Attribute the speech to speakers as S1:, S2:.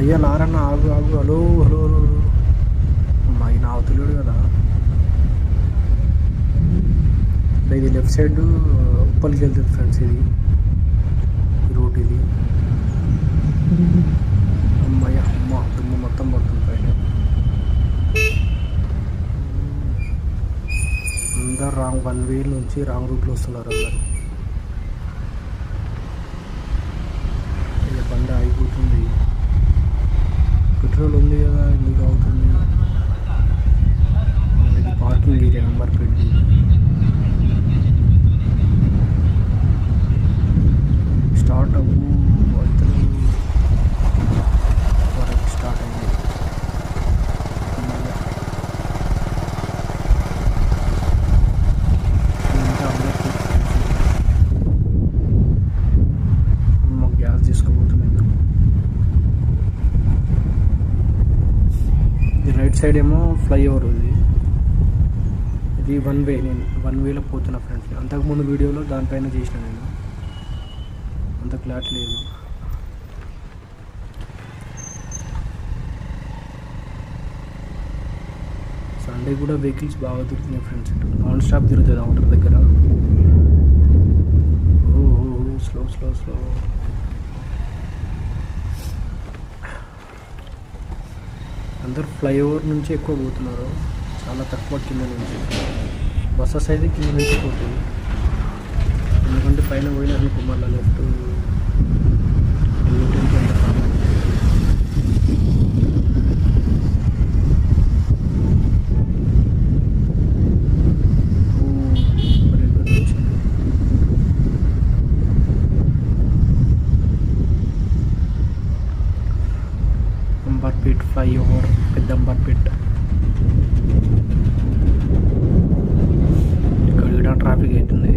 S1: అయ్యా లారన్న ఆగు ఆగు, హలో హలో హలో. అమ్మాయి నా అవతలేడు కదా. ఇది లెఫ్ట్ సైడ్ ఉప్పల్కి వెళ్తుంది ఫ్రెండ్స్. ఇది రూట్ ఇది. అమ్మాయి అమ్మ దుమ్ము మొత్తం పడుతుంది పైన. అందరు రాంగ్ 1 వే నుంచి రాంగ్ రూట్లో వస్తున్నారు అందరు. బండి ఆగిపోతుంది. పెట్రోల్ ఉంది కదా, ఎందుకు అవుతుంది? ఇది పార్కింగ్ ఏరియా నెంబర్ పెట్టి స్టార్ట్ అవ్వు అవుతుంది. స్టార్ట్ అయింది. గ్యాస్ తీసుకోబోతున్నాయి. ఇది రైట్ సైడ్ ఏమో ఫ్లైఓవర్ ఉంది. ఇది 1 వే. నేను 1 వేలో పోతున్నా ఫ్రెండ్స్. అంతకుముందు వీడియోలో దానిపైన చేసిన నేను, అంత క్లారిటీ లేదు. సండే కూడా వెహికల్స్ బాగా దొరుకుతున్నాయి ఫ్రెండ్స్. నాన్ స్టాప్ తిరుగుతుంది అవుటర్ దగ్గర. Slow slow slow. అందరు ఫ్లైఓవర్ నుంచి ఎక్కువ పోతున్నారు, చాలా తక్కువ కింద నుంచి. బస్సెస్ అయితే కింద నుంచి పోతుంది, ఎందుకంటే పైన పోయినా అనుకో మళ్ళీ లెఫ్ట్ అంబర్పేట్ ఫ్లైఓవర్, పెద్ద అంబర్పేట్. ఇక్కడ కూడా ట్రాఫిక్ అవుతుంది.